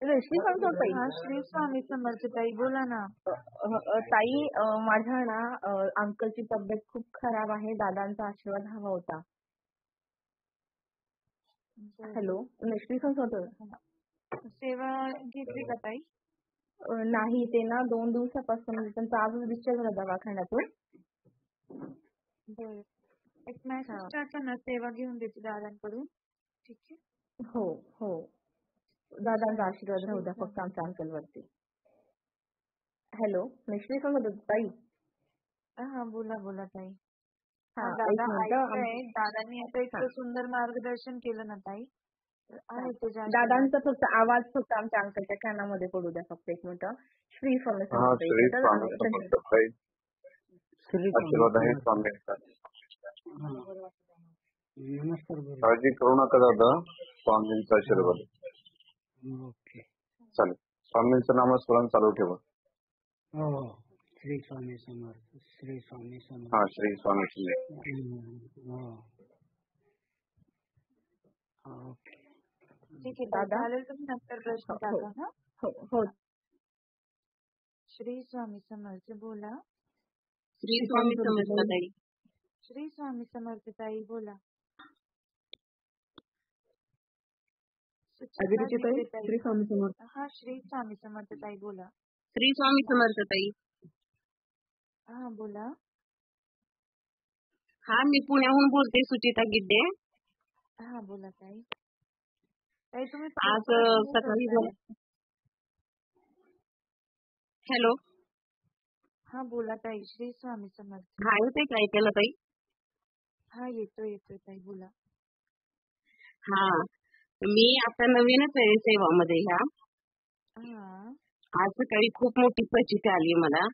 रेशमी सांगतो ताई. हा श्री स्वामी समर्थ ताई, बोला ना. ताई, माझ्या ना अंकलची तब्येत खूप खराब आहे. दादांचा आशीर्वाद हवा होता. हॅलो, रेशमी सांगतो. सेवा घेतली का ताई? नाही, ते ना 2 दिवसापासून त्यांचा आजच डिस्चार्ज झाला दवाखान्यातून. बरं, एक मेसेज टाका ना, सेवा घेऊन देते दादांकडून. ठीक आहे. हो हो, दादांचा आशीर्वाद राहू द्या फक्त आमच्या अंकलवरती. हॅलो, रेशमी सांगतो ताई. हा बोला बोला ताई. हा, एक दादा मिनिट. ऐकलंय, दादांनी आता इतकं सुंदर मार्गदर्शन केलं ना ताई. आहे त्याच्या आशीर्वाद. दादांचा फक्त आवाज फक्त आमच्या अंकलच्या कानामध्ये पडू द्या फक्त एक मिनिट. श्री स्वामी हा, समर्थ श्री ताई. स्वामी समर्थ ताई. आशीर्वाद आहे स्वामींचा. नमस्कार. काळजी करू नका दादा, स्वामींचा आशीर्वाद. ओके, चालेल. स्वामींचं नामस्मरण चालू ठेवा. हो, श्री स्वामी समर्थ, श्री स्वामी समर्थ. हा, श्री स्वामी समर्थ. हो, ओके. ठीक आहे दादा? चालेल, तुम्ही नंतर प्रश्न टाका. हा, हो हो. श्री स्वामी समर्थ, बोला. श्री स्वामी समर्थ ताई. श्री स्वामी समर्थ ताई, बोला. अभिरुची ताई, श्री स्वामी समर्थ. हा, श्री स्वामी समर्थ ताई, बोला. श्री स्वामी समर्थ ताई. हा बोला. हा, मी पुण्याहून बोलते, सुचिता गिड्डे. हा बोला ताई. ताई तुम्ही आज सकाळी हॅलो. हा बोला ताई, श्री स्वामी समर्थ. हा, येते काय ऐकायला ताई? हा येतोय ताई, बोला. हा, मी आता नवीनच आहे सेवामध्ये ह्या. आज सकाळी खूप मोठी प्रचिती आली मला.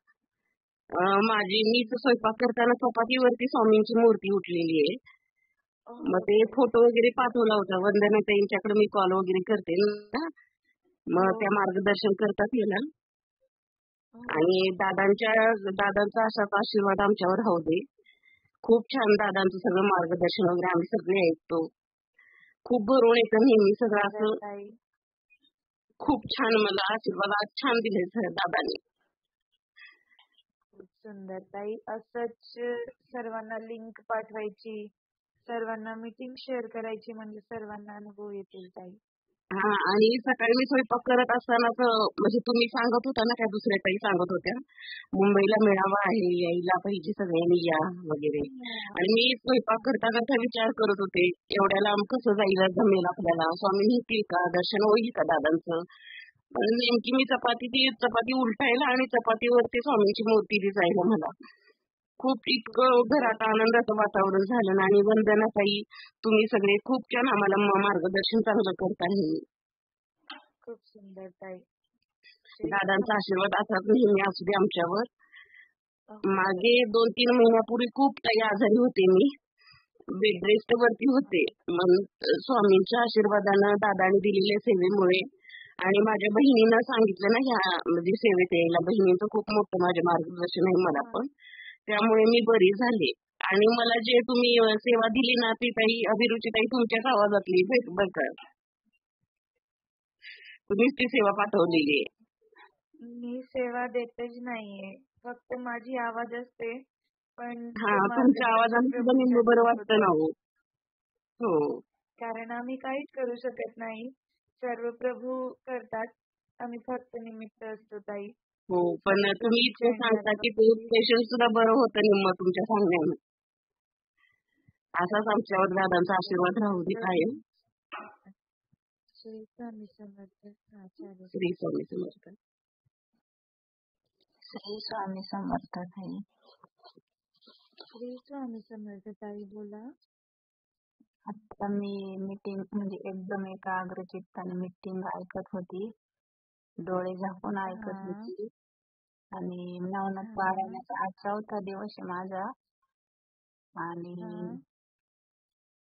मीच स्वयंपाक करताना चपातीवरती स्वामींची मूर्ती उठलेली आहे. मग ते फोटो वगैरे पाठवला होता. वंदना ताईंच्याकडे मी कॉल वगैरे करते ना, मग त्या मार्गदर्शन करतात याला. आणि दादांचा असाच आशीर्वाद आमच्यावर राहू दे. खूप छान दादांचं सगळं मार्गदर्शन वगैरे आम्ही सगळे ऐकतो. खूप भरून येतं नेहमी सगळं असं. खूप छान मला आशीर्वाद आज छान दिले दादांनी. खूप सुंदर ताई. असंच सर्वांना लिंक पाठवायची, सर्वांना मीटिंग शेअर करायची, म्हणजे सर्वांना अनुभव येतील ताई. हा, आणि सकाळी मी स्वयंपाक करत असताना म्हणजे तुम्ही सांगत होता ना, काय दुसऱ्या ताई सांगत होत्या, मुंबईला मेळावा आहे, यायला पाहिजे सगळ्यांनी या वगैरे. आणि मी स्वयंपाक करता करता विचार करत होते, एवढ्या लांब कसं जायला जमेल आपल्याला, स्वामी नेतील का, दर्शन होईल का दादांचं. नेमकी मी चपाती उलटायला आणि चपातीवरती स्वामींची मूर्ती दिसायला मला खूप इतकं घरात आनंदाचं वातावरण झालं. आणि वंदना ताई, तुम्ही सगळे खूप छान आम्हाला मार्गदर्शन चांगलं करताय. खूप सुंदर ताई. दादांचा आशीर्वाद असाच नेहमी असू दे आमच्यावर. मागे 2-3 महिन्यापूर्वी खूप काही आजारी होते मी, बेड रेस्ट वरती होते. मग स्वामींच्या आशीर्वादानं, दादाने दिलेल्या सेवेमुळे आणि माझ्या बहिणीनं सांगितलं ना ह्या म्हणजे सेवेत यायला, बहिणीचं खूप मोठं माझे मार्गदर्शन आहे मला पण, त्यामुळे मी बरी झाले. आणि मला जे तुम्ही सेवा दिली ना ती ताई, अभिरुची ताई, तुमच्याच आवाजातली बघा, तुम्हीच ती सेवा पाठवलेली आहे. मी सेवा देतच नाहीये, फक्त माझी आवाज असते. पण हा, तुमच्या आवाजाने सुद्धा निम्म बरं वाटतं ना. हो, कारण आम्ही काहीच करू शकत नाही, सर्व प्रभू करतात, आम्ही फक्त निमित्त असतो ताई. हो, पण तुम्ही इतकं सांगता की ते पेशंट सुद्धा बरं होतं निम्म तुमच्या सांगण्यानं. असाच आमच्यावर दादांचा आशीर्वाद राहू दे कायम. श्री स्वामी समर्थ. श्री स्वामी समर्थ. श्री स्वामी समर्थ ताई. श्री स्वामी समर्थ ताई, बोला. आता मी मीटिंग म्हणजे एकदम एकाग्र चित्ताने मीटिंग ऐकत होती, डोळे झाकून ऐकत होती. आणि नवनाथ पारायणाचा आज 4था दिवस आहे माझा. आणि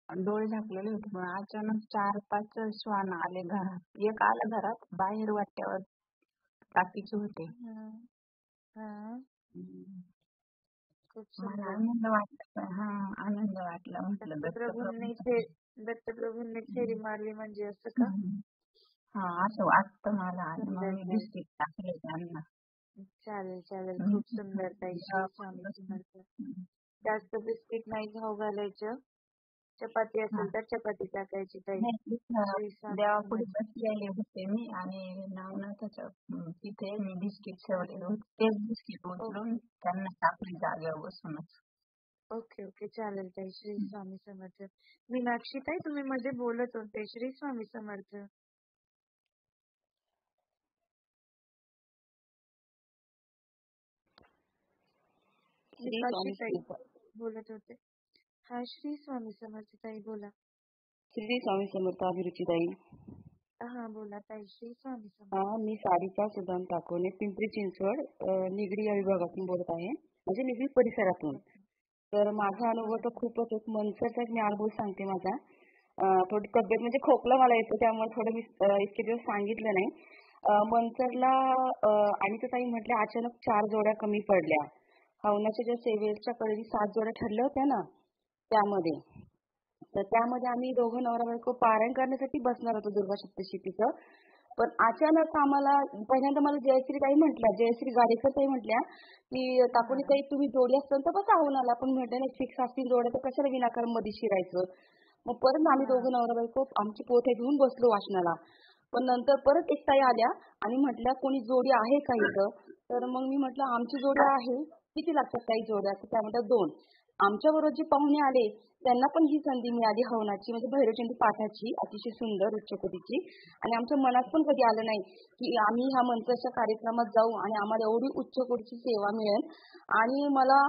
डोळे झाकलेले होते, पण अचानक 4-5 श्वान आले घरात. एक आला घरात, बाहेर वाट्यावर टाकीचे होते. मला आनंद वाटला. आनंद वाटला. म्हटलं दत्तप्रभूंनी फेरी मारली म्हणजे असं का? हा असं वाटतं मला आणि मग सुंदर मी ताई. बिस्किट टाकले त्यांना. चालेल चालेल. खूप सुंदर ताई. श्री स्वामी समर्थ. जास्त बिस्किट नाही खाऊ घालायचं. चपाती असेल तर चपाती टाकायची ताई. नाही श्री स्वामी देवापुढे समर्थ. बसलेले होते मी आणि नवनाथाच्या तिथे मी बिस्किट ठेवलेले होते. तेच बिस्किट उचलून त्यांना टाकले जागेवर बसूनच. Okay okay. चालेल ताई. श्री स्वामी समर्थ. मीनाक्षी ताई तुम्ही मध्ये बोलत होते. श्री स्वामी समर्थ. श्री दीपाली स्वामी ताई समर्थ. बोलत होते. हा श्री स्वामी समर्थ ताई बोला. श्री स्वामी समर्थ. अभिरुचीताई. हा बोला ताई. श्री स्वामी समर्थ. मी सारिका सुदाम ठाकूरने पिंपरी चिंचवड निगडी या विभागातून बोलत आहे, म्हणजे निगडी परिसरातून. तर माझा अनुभव तर खूपच एक मनसरचा मी अनुभव सांगते माझा. थोडी तब्येत म्हणजे खोकला मला येतो, त्यामुळे थोडं मी इतके दिवस सांगितलं नाही. मनसरला आणि ताई म्हटल्या अचानक 4 जोड्या कमी पडल्या. हवनाच्या ज्या सेवेच्या कडे 7 जोड्या ठरल्या होत्या ना त्यामध्ये. तर त्यामध्ये आम्ही दोघं नवरा बायको पारायण करण्यासाठी बसणार होतो दुर्गा सप्तशतीचं. पण अचानक आम्हाला पहिल्यांदा मला जयश्री ताई म्हटल्या, जयश्री गाडेकर ताई म्हटल्या की काकुनी ताई तुम्ही जोडी असताना तर बसा हवनाला, पण म्हटलं नाही फिक्स असतील जोड्या तर कशाला विनाकारण मध्ये शिरायचं. मग परत आम्ही दोघं नवरा बायको आमची पोथ्या घेऊन बसलो वाचनाला. पण नंतर परत एक ताई आल्या आणि म्हटल्या कोणी जोडी आहे का इथं. तर मग मी म्हटलं आमची जोडी आहे. किती लागतात ताई जोड्या. तर त्या म्हणतात 2. आमच्या बरोबर जे पाहुणे आले त्यांना पण ही संधी मिळाली हवनाची, म्हणजे भैरवचंडी पाठाची अतिशय सुंदर उच्च कोटीची. आणि आमच्या मनात पण कधी आलं नाही की आम्ही ह्या मंत्राच्या कार्यक्रमात जाऊ आणि आम्हाला एवढी उच्च कोटीची सेवा मिळेल. आणि मला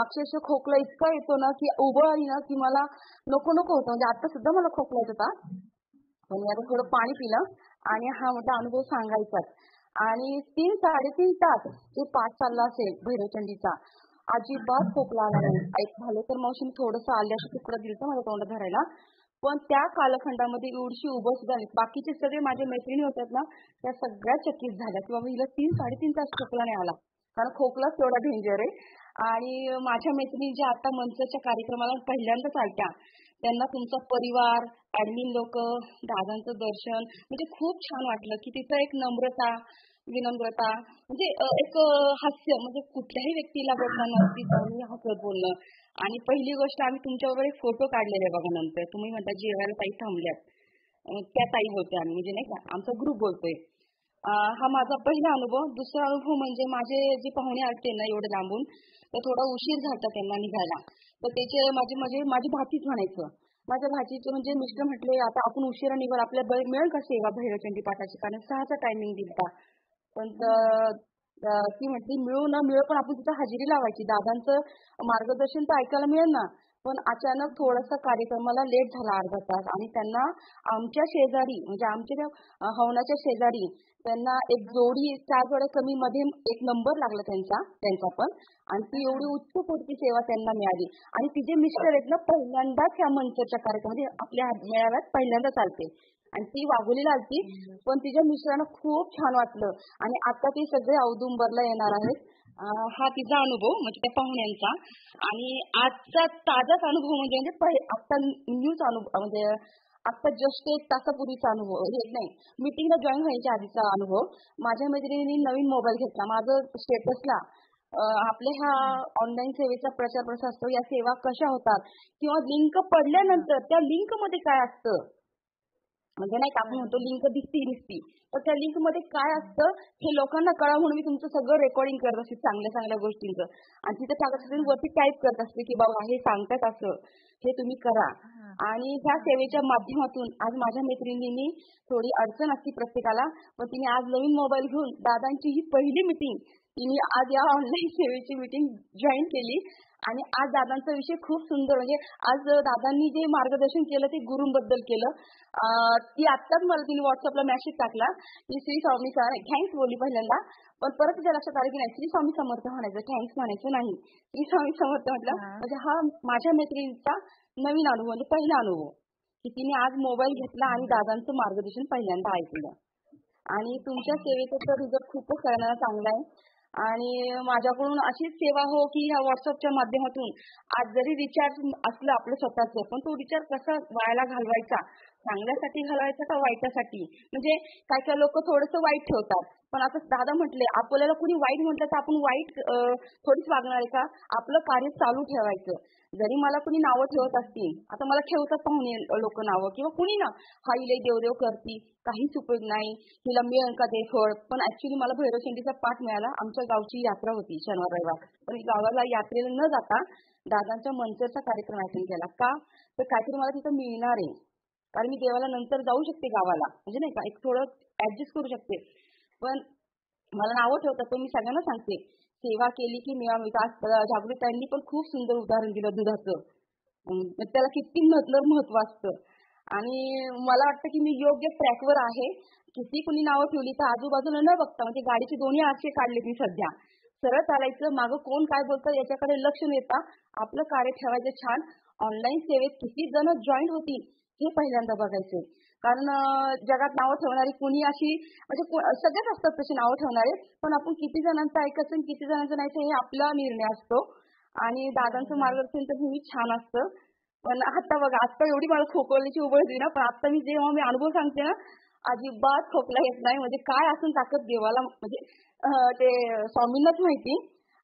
अक्षरशः खोकला इतका येतो ना की उभं आली ना की मला नको नको होतं. म्हणजे आता सुद्धा मला खोकला येत होता, पण मी आता थोडं पाणी पिलं आणि हा मोठा अनुभव सांगायचाच. आणि 3-3.5 तास जे पाठ चालला असेल भैरवचंडीचा, अजिबात खोकला आला नाही. ऐक झालं तर मावशीने थोडंसं आल्याचं तुकडा दिलं माझ्या तोंडात धरायला, पण त्या कालखंडामध्ये एवढीशी उभं सुद्धा नाही. बाकीचे सगळे माझ्या मैत्रिणी होत्यात ना त्या सगळ्या चकित झाल्या की बाबा हिला 3-3.5 तास खोकला नाही आला, कारण खोकलाच तेवढा डेंजर आहे. आणि माझ्या मैत्रिणी ज्या आता मंचच्या कार्यक्रमाला पहिल्यांदाच आलत्या त्यांना तुमचा परिवार, ऍडमिन लोक, दादांचं दर्शन म्हणजे खूप छान वाटलं की तिथं एक नम्रता, विनम्रता, म्हणजे एक हास्य, म्हणजे कुठल्याही व्यक्तीला बोलताना अगदी हसत बोलणं. आणि पहिली गोष्ट आम्ही तुमच्याबरोबर एक फोटो काढलेला आहे बघा. नंतर तुम्ही म्हणता जेवायला ताई थांबल्यात, त्या ताई होत्या आम्ही, म्हणजे नाही का आमचा ग्रुप बोलतोय. हा माझा पहिला अनुभव. दुसरा अनुभव म्हणजे माझे जे पाहुणे आलते ना एवढे लांबून, तर थोडा उशीर झाला त्यांना निघायला. तर त्याचे माझी भाचीच म्हणायचं. माझ्या भाचीचे म्हणजे मिस्टर म्हटले आता आपण उशिरा निघाल आपल्याला मिळेल का सेवा भैरवचंडी पाठाची, कारण 6चा टायमिंग दिलता. पण ती म्हटली मिळू न मिळू पण आपण तिथं हजेरी लावायची, दादांचं मार्गदर्शन तर ऐकायला मिळेल ना. पण अचानक थोडासा कार्यक्रमाला लेट झाला अर्धा तास आणि त्यांना आमच्या शेजारी, म्हणजे आमच्या हवनाच्या शेजारी त्यांना एक जोडी 4 जोड्या कमी मध्ये एक नंबर लागला त्यांचा पण. आणि ती एवढी उच्च कोटीची सेवा त्यांना मिळाली. आणि तिचे मिस्टर आहेत ना पहिल्यांदाच ह्या मंचच्या कार्यक्रमामध्ये आपल्या मेळाव्यात पहिल्यांदा चालते आणि ती वाघोलीला आलती, पण तिच्या मिस्टरांना खूप छान वाटलं. आणि आता ती सगळे औदुंबरला येणार आहेत. हा तिचा अनुभव म्हणजे त्या पाहुण्यांचा. आणि आजचा ताजाच अनुभव म्हणजे आता न्यूज अनुभव, म्हणजे आता जस्ट 1 तासापूर्वीचा अनुभव, हे नाही मीटिंगला जॉईन व्हायच्या आधीचा अनुभव. माझ्या मैत्रिणींनी नवीन मोबाईल घेतला. माझं स्टेटसला आपल्या ह्या ऑनलाईन सेवेचा प्रचार प्रसार असतो, या सेवा कशा होतात किंवा लिंक पडल्यानंतर त्या लिंक मध्ये काय असतं, म्हणजे नाही का आपण म्हणतो लिंक दिसती, तर त्या लिंक मध्ये काय असतं हे लोकांना कळावं म्हणून मी तुमचं सगळं रेकॉर्डिंग करत असते चांगल्या चांगल्या गोष्टींचं. आणि तिथे टाकत असते वरती टाईप करत असते की बाबा हे सांगतात असं, हे तुम्ही करा. आणि ह्या सेवेच्या माध्यमातून आज माझ्या मैत्रिणींनी, थोडी अडचण असते प्रत्येकाला, पण तिने आज नवीन मोबाईल घेऊन दादांची ही पहिली मीटिंग तिने आज या ऑनलाईन सेवेची मीटिंग जॉईन केली. आणि आज दादांचा विषय खूप सुंदर, म्हणजे आज दादांनी जे मार्गदर्शन केलं ते गुरूंबद्दल केलं. ती आत्ताच मला तिने व्हॉट्सअपला मेसेज टाकला की श्री स्वामी थँक्स बोलली पहिल्यांदा, पण परत तिच्या लक्षात आलं की नाही श्री स्वामी समर्थ म्हणायचं, थँक्स म्हणायचं नाही, श्री स्वामी समर्थ म्हटलं. म्हणजे हा माझ्या मैत्रिणीचा नवीन अनुभव, म्हणजे पहिला अनुभव की तिने आज मोबाईल घेतला आणि दादांचं मार्गदर्शन पहिल्यांदा ऐकलं. आणि तुमच्या सेवेचा तर रिझल्ट खूपच सगळ्यांना चांगला आहे. आणि माझ्याकडून अशीच सेवा हो की ह्या व्हॉट्सअपच्या माध्यमातून आज जरी रिचार्ज असलं आपलं स्वतःचं, पण तो रिचार्ज कसा वायाला घालवायचा चांगल्यासाठी घालवायचा का वाईटासाठी? म्हणजे काय काय लोक थोडंसं वाईट ठेवतात. पण आता दादा म्हटले आपल्याला कुणी वाईट म्हटलं तर आपण वाईट थोडीच वागणार आहे का? आपलं कार्य चालू ठेवायचं. जरी मला कुणी नावं ठेवत असतील, आता मला ठेवतात पाहुणे लोक नावं किंवा कुणी ना, हा हिला देवदेव करती, काहीच उपयोग नाही, हिला मिळेल का ते फळ. पण ऍक्च्युली मला भैरवचंडीचा पाठ मिळाला. आमच्या गावची यात्रा होती शनिवार रविवार. पण गावाला यात्रेला न जाता दादांच्या मंचरचा कार्यक्रम अटेंड केला. का? तर काहीतरी मला तिथं मिळणार आहे. कारण मी देवाला नंतर जाऊ शकते गावाला, म्हणजे नाही का एक थोडं ऍडजस्ट करू शकते. पण मला नावं ठेवतात. पण मी सगळ्यांना सांगते, सेवा केली की मेवा मिळतो. आज जागृताईंनी पण खूप सुंदर उदाहरण दिलं दुधाचं. त्याला किती महत्व असतं. आणि मला वाटतं की मी योग्य ट्रॅकवर आहे. किती कुणी नावं ठेवली तर आजूबाजूला न बघता, म्हणजे गाडीचे दोन्ही आरसे काढले मी सध्या. सरळ चालायचं, मागं कोण काय बोलतं याच्याकडे लक्ष देता आपलं कार्य ठेवायचं छान. ऑनलाईन सेवेत किती जण जॉईन होतील हे पहिल्यांदा बघायचे. कारण जगात नावं ठेवणारी कुणी अशी, म्हणजे सगळेच असतात तशी नावं ठेवणारे, पण आपण किती जणांचं ऐकायचं आणि किती जणांचं नाही हे आपला निर्णय असतो. आणि दादांचं मार्गदर्शन तर नेहमी छान असतं. पण आता बघा, आता एवढी मला खोकवल्याची उबळली ना, पण आता मी जेव्हा मी अनुभव सांगते ना, अजिबात खोकला येत नाही. म्हणजे काय असून ताकद देवाला, म्हणजे ते स्वामींनाच माहिती.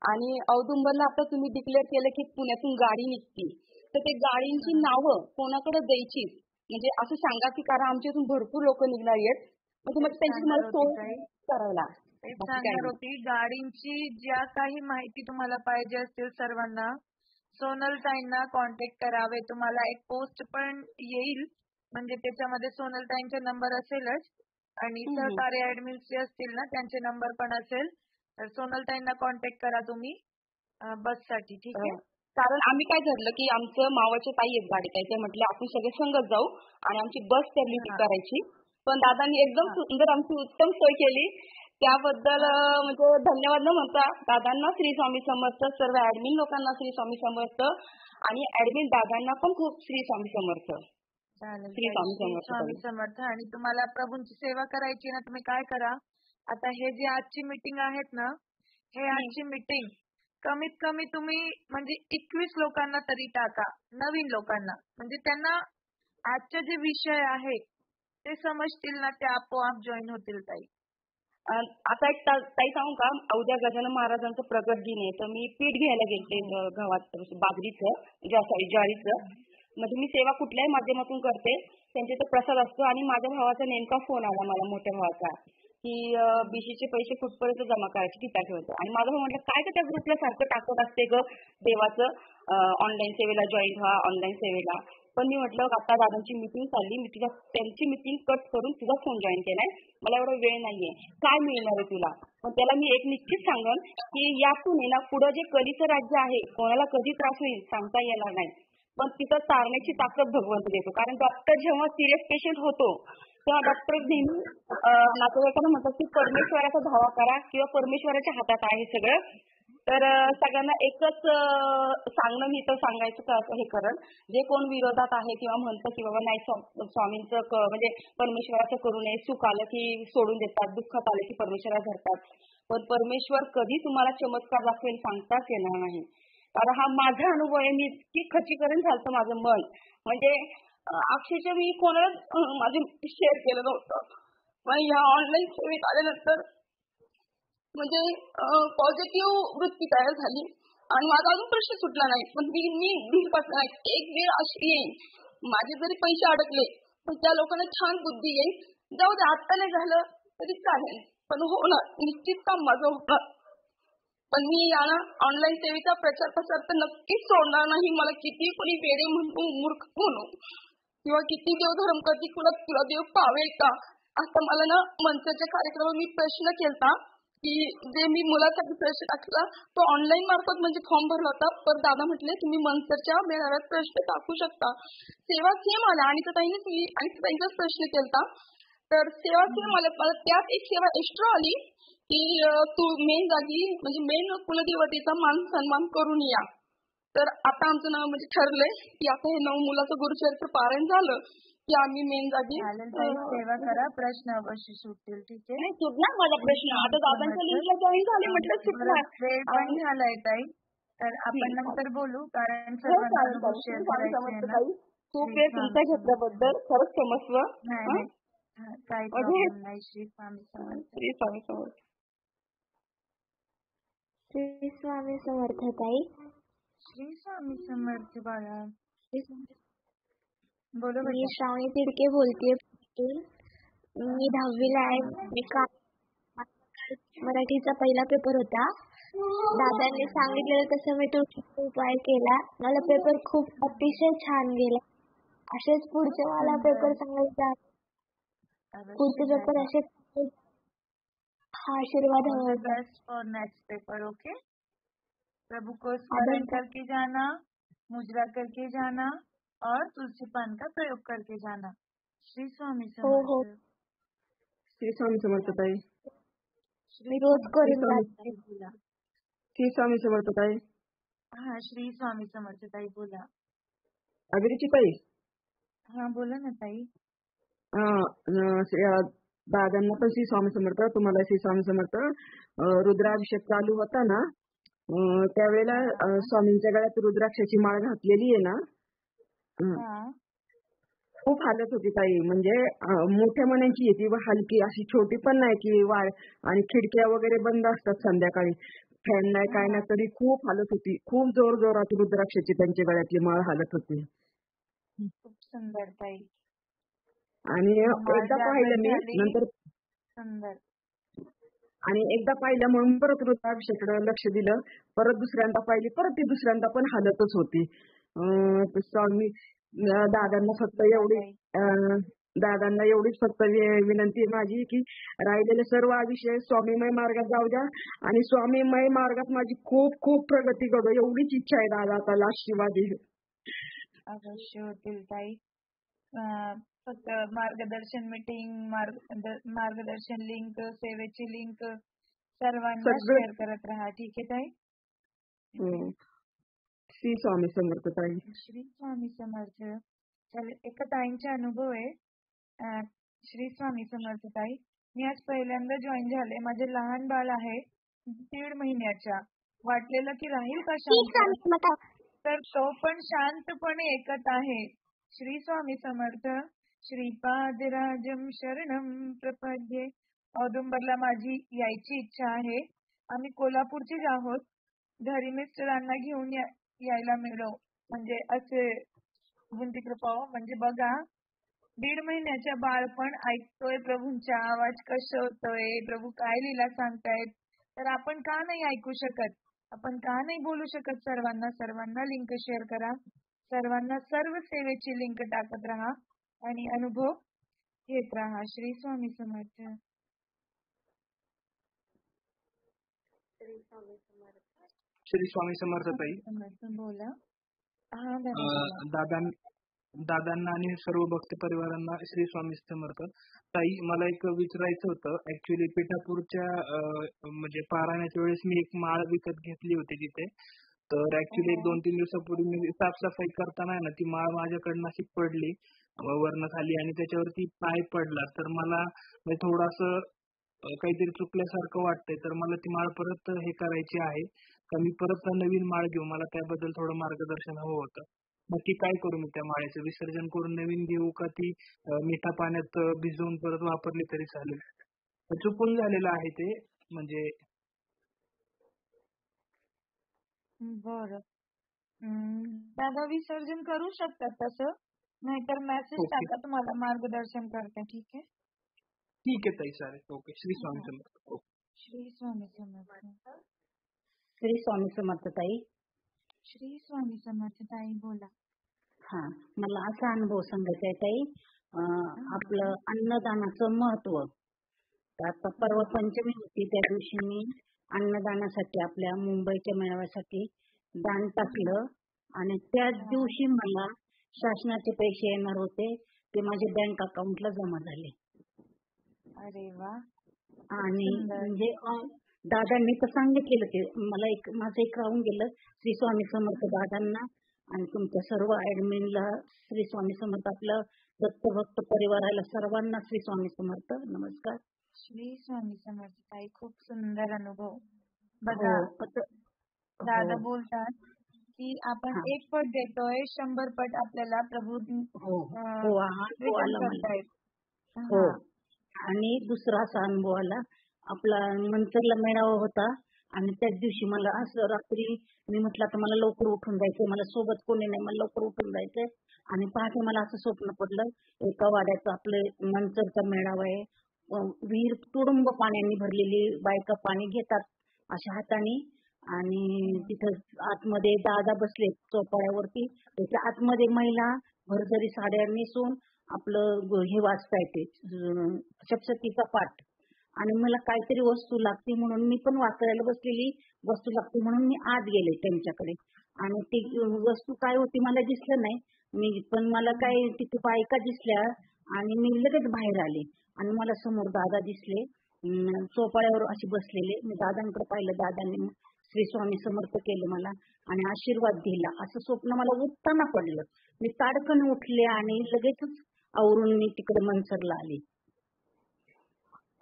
आणि औदुंबरला आता तुम्ही डिक्लेअर केलं की पुण्यातून गाडी निघती, तर ते गाडींची नावं कोणाकडे द्यायची म्हणजे असं सांगा की, कारण आमच्या इथून भरपूर लोक निघणार आहेत. म्हणजे मग त्यांची मला सोय करायला सांगणार होती. गाडींची ज्या काही माहिती तुम्हाला पाहिजे असतील सर्वांना, सोनलताईंना कॉन्टॅक्ट करावे. तुम्हाला एक पोस्ट पण येईल, म्हणजे त्याच्यामध्ये सोनलताईंचा नंबर असेलच आणि सहकारी ऍडमिन्स जे असतील ना त्यांचे नंबर पण असेल. तर सोनलताईंना कॉन्टॅक्ट करा तुम्ही बससाठी. ठीक आहे. कारण आम्ही काय ठरलं की आमचं मावाच्या ताई आहेत गाडी, काय म्हटलं आपण सगळे संगत जाऊ आणि आमची बस ठरली ती करायची. पण दादांनी एकदम सुंदर आमची उत्तम सोय केली. त्याबद्दल म्हणजे धन्यवाद न म्हणता दादांना श्री स्वामी समर्थ, सर्व ऍडमिन लोकांना श्री स्वामी समर्थ आणि ऍडमिन दादांना पण खूप श्री स्वामी समर्थ. श्री स्वामी समर्थ. आणि तुम्हाला प्रभूंची सेवा करायची ना, तुम्ही काय करा, आता हे जे आजची मीटिंग आहेत ना, हे आजची मीटिंग कमीत कमी तुम्ही म्हणजे 21 लोकांना तरी टाका, नवीन लोकांना, म्हणजे त्यांना आजचे जे विषय आहेत ते समजतील ना, ते आपोआप जॉईन होतील. ताई आता एक ताई सांगू का, उद्या गजानन महाराजांचं प्रगट दिन आहे, तर मी पीठ घ्यायला गेले गावात बाजरीचं, ज्वारीचं. म्हणजे मी सेवा कुठल्याही माध्यमातून करते, त्यांचे तर प्रसाद असतो. आणि माझ्या भावाचा नेमका फोन आला मला, मोठ्या भावाचा, की बीसीचे पैसे कुठपर्यंत जमा करायचे, किती ठेवायचं. आणि माझं म्हटलं काय का त्या ग्रुपला सारखं टाकत असते ग देवाचं, ऑनलाईन सेवेला जॉईन व्हा, ऑनलाईन सेवेला. पण मी म्हटलं आता दादांची मीटिंग चालली, मी त्यांची मीटिंग कट करून तुझा फोन जॉईन केलाय, मला एवढा वेळ नाहीये, काय मिळणार आहे तुला. पण त्याला मी एक निश्चित सांगन की यातून आहे ना, पुढं जे कलीचं राज्य आहे, कोणाला कधी त्रास होईल सांगता येणार नाही, पण तिथं तारण्याची ताकद भगवंत देतो. कारण डॉक्टर जेव्हा सिरियस पेशंट होतो तेव्हा डॉक्टर नेहमी नातेवाईकांना म्हणतात की परमेश्वराचा धावा करा किंवा परमेश्वराच्या हातात आहे सगळं. तर सगळ्यांना एकच सांगणं मी तर सांगायचं का हे करण, जे कोण विरोधात आहे किंवा म्हणतं की बाबा नाही स्वामींचं म्हणजे परमेश्वराचं करू नये, सुख आलं की सोडून देतात, दुःखात आलं की परमेश्वराला धरतात. पण परमेश्वर कधी तुम्हाला चमत्कार दाखवेल सांगताच येणार नाही. कारण हा माझा अनुभव आहे. मी इतकी खच्चीकरण झालं माझं मन, म्हणजे अक्षरशः मी कोणाला माझे शेअर केलं नव्हतं. पण ह्या ऑनलाईन सेवेत आल्यानंतर म्हणजे पॉझिटिव्ह वृत्ती तयार झाली आणि माझा अजून प्रश्न सुटला नाही. पण मी नाही, एक वेळ अशी येईल माझे जरी पैसे अडकले पण त्या लोकांना छान बुद्धी येईल, जाऊ दे आता नाही झालं तरी चालेल, पण होणार निश्चित काम माझं होणार. पण मी याला ऑनलाईन सेवेचा प्रचार प्रसार तर नक्कीच सोडणार नाही. मला किती कोणी वेडे म्हणू, मूर्ख म्हणू किंवा किती देवधर्म करते, तुला देव पावेल का, आता मला ना मंचाच्या कार्यक्रमात मी प्रश्न केलता की जे मी मुलासाठी प्रश्न टाकला तो ऑनलाईन मार्फत म्हणजे फॉर्म भरला होता. पण दादा म्हटले तुम्ही मंचरच्या मेळाव्यात प्रश्न टाकू शकता. सेवा सेम आला आणि त्यांचाच प्रश्न केलता, तर सेवा सेम आल्या. मला त्यात एक सेवा एक्स्ट्रा आली की तू मेन जागी म्हणजे मेन कुलदेवतेचा मान सन्मान करून या. तर आता आमचं नाव म्हणजे ठरलंय की आता हे 9 मुलाचं गुरुचरित्र पारायण झालं की आम्ही मेन जागी सेवा करा, प्रश्न अवश्य सुटतील. ठीक आहे, नाही सुटणार माझा प्रश्न. आता दादांच्या लिंकला जॉईन झाले म्हटलं सुटणार. वेळ पण झालाय ताई, तर आपण नंतर बोलू, कारण सर्वांना शेअर करायचं आहे ना. खूप श्री वेळ स्वामी तुमचा समर्थ. घेतल्याबद्दल खरंच क्षमस्व. नाही हं? नाही काही म्हणजे प्रॉब्लेम नाही. श्री स्वामी समर्थ. श्री स्वामी समर्थ. श्री स्वामी समर्थ ताई. श्री स्वामी समर्थ बाळा. बोलो मी बेटा. श्रावणी तिडके बोलतेय. मी 10वीला आहे. मी मराठीचा पहिला पेपर होता. दादांनी सांगितलेलं तसं मी तो उपाय केला. मला पेपर खूप अतिशय छान गेला. असेच पुढचे मला पेपर चांगले जात. पुढचे पेपर असे हा आशीर्वाद ऑल हवा the best for next paper. Okay. प्रभु को स्मरण करके जाना, मुजरा करके जाना और तुलसी पान का प्रयोग करके जाना. श्री स्वामी हो हो समर्थ. श्री स्वामी समर्थ ताई. मी रोज करून ताई बोला. श्री स्वामी समर्थ ताई. हा श्री स्वामी समर्थ ताई बोला. अभिरुची ताई. हा बोला ना ताई. दादांना पण श्री स्वामी समर्थ, तुम्हाला श्री स्वामी समर्थ. रुद्राभिषेक चालू होता ना, त्यावेळेला स्वामींच्या गळ्यात रुद्राक्षाची माळ घातलेली आहे ना, खूप हालत होती ताई. म्हणजे मोठ्या मनाची येते व हलकी अशी, छोटी पण नाही की वाळ. आणि खिडक्या वगैरे बंद असतात संध्याकाळी, फॅन नाही काय नाही, तरी खूप हालत होती. खूप जोर जोरात रुद्राक्षाची त्यांच्या गळ्यातली माळ हालत होती. खूप सुंदर ताई. आणि एकदा पाहिलं मी नंतर सुंदर. आणि एकदा पाहिलं म्हणून परत रुद्राभिषेकडे लक्ष दिलं. परत दुसऱ्यांदा पाहिली, परत ती दुसऱ्यांदा पण हालतच होती. स्वामी दादांना फक्त एवढीच फक्त विनंती आहे माझी की राहिलेले सर्व विषय स्वामीमय मार्गात जाऊ द्या आणि स्वामीमय मार्गात माझी खूप खूप प्रगती घडो, एवढीच इच्छा आहे दादा. आता आशीर्वाद अवश्य होतील ताई. फक्त मार्गदर्शन मीटिंग, मार्गदर्शन लिंक, सेवेची लिंक सर्वांना शेअर करत राहा. ठीक आहे ताई. श्री स्वामी समर्थ ताई. श्री स्वामी समर्थ. चालेल. एका ताईंचा अनुभव आहे. श्री स्वामी समर्थ ताई. मी आज पहिल्यांदा जॉईन झाले. माझे लहान बाळ आहे 1.5 महिन्याच्या. वाटलेलं की राहील का शांत, तर तो पण शांतपणे ऐकत आहे. श्री स्वामी समर्थ. श्रीपादराजम शरणम प्रपद्ये. औदुंबरला माझी यायची इच्छा आहे. आम्ही कोल्हापूरचेच आहोत. घरी मिस्टरांना घेऊन यायला मिळो म्हणजे असे गुंती कृपा. म्हणजे बघा, 1.5 महिन्याच्या बाळ पण ऐकतोय प्रभूंचा आवाज कसा होतोय, प्रभू काय लीला सांगतायत. तर आपण का नाही ऐकू शकत? आपण का नाही बोलू शकत? सर्वांना लिंक शेअर करा. सर्वांना सर्व सेवेची लिंक टाकत राहा आणि अनुभव घेत राहा. श्री स्वामी समर्थ. श्री स्वामी समर्थ ताई. बोला. दादांना आणि सर्व भक्त परिवारांना श्री स्वामी समर्थ. ताई, मला एक विचारायचं होतं. ऍक्च्युली पिठापूरच्या म्हणजे पारायणाच्या वेळेस मी एक माळ विकत घेतली होती तिथे. तर ऍक्च्युली 1-2-3 दिवसापूर्वी मी साफसफाई करताना ना ती माळ माझ्याकडनं अशी पडली वरनं खाली आणि त्याच्यावरती पाय पडला. तर मला थोडंसं काहीतरी चुकल्यासारखं वाटतंय. तर मला ती माळ परत हे करायची आहे का मी परत नवीन माळ घेऊ? मला त्याबद्दल थोडं मार्गदर्शन हवं होतं. नक्की काय करू मी त्या माळेचं? विसर्जन करून नवीन घेऊ का ती मिठा पाण्यात भिजवून परत वापरली तरी चालेल? चुकून झालेलं आहे ते. म्हणजे बरं. दादा विसर्जन करू शकतात तसं, नाहीतर मेसेज टाका, तुम्हाला मार्गदर्शन करते. ठीक आहे. ठीक आहे ताई, चालेल. ओके. श्री स्वामी समर्थ. श्री स्वामी समर्थ. श्री स्वामी समर्थ ताई. श्री स्वामी समर्थ ताई बोला. हा, मला असा अनुभव सांगायचा आहे ताई. आपलं अन्नदानाचं महत्व. आता परवा पंचमी होती, त्या दिवशी मी अन्नदानासाठी आपल्या मुंबईच्या मेळाव्यासाठी दान टाकलं आणि त्याच दिवशी मला शासनाचे पैसे येणार होते, ते माझ्या बँक अकाउंटला जमा झाले. अरे वा. आणि म्हणजे दादांनी तर सांगितलेलं की मला माझं एक राहून गेलं. श्री स्वामी समर्थ दादांना आणि तुमच्या सर्व ऍडमिनला श्री स्वामी समर्थ, आपलं दत्तभक्त परिवाराला सर्वांना श्री स्वामी समर्थ. नमस्कार. श्री स्वामी समर्थ ताई. खूप सुंदर अनुभव. बघा दादा बोलतात की आपण हा 1 पट देतोय 100 पट आपल्याला प्रभू हो हो हा तो रिटर्न आला मला करतायत. हो हा. आणि दुसरा असा अनुभव आला आपला मंतरला मेळावा होता आणि त्याच दिवशी मला असं रात्री मी म्हटलं आता मला लवकर उठून जायचंय मला सोबत कोणी नाही मला लवकर उठून जायचंय आणि पहाटे मला असं स्वप्न पडलं एका वाड्याचं आपलं मंचरचा मेळावा आहे विहीर तुडुंब पाण्याने भरलेली बायका पाणी घेतात अशा हाताने आणि तिथं आतमध्ये दादा बसले चौपाळ्यावरती त्याच्या आतमध्ये महिला भरजरी साड्या नेसून आपलं हे वाचता येते सप्तशतीचा पाठ आणि मला काहीतरी वस्तू लागते म्हणून मी पण वाचायला बसलेली वस्तू लागते म्हणून मी आत गेले त्यांच्याकडे आणि ती वस्तू काय होती मला दिसलं नाही मी पण मला काय तिथे बायका दिसल्या आणि मी लगेच बाहेर आले आणि मला समोर दादा दिसले चौपाळ्यावर असे बसलेले मी दादांकडे पाहिलं दादांनी श्री स्वामी समर्थ केलं मला आणि आशीर्वाद दिला असं स्वप्न मला उठताना पडलं मी ताडकन उठले आणि लगेचच आवरून मी तिकडे मनसरला आले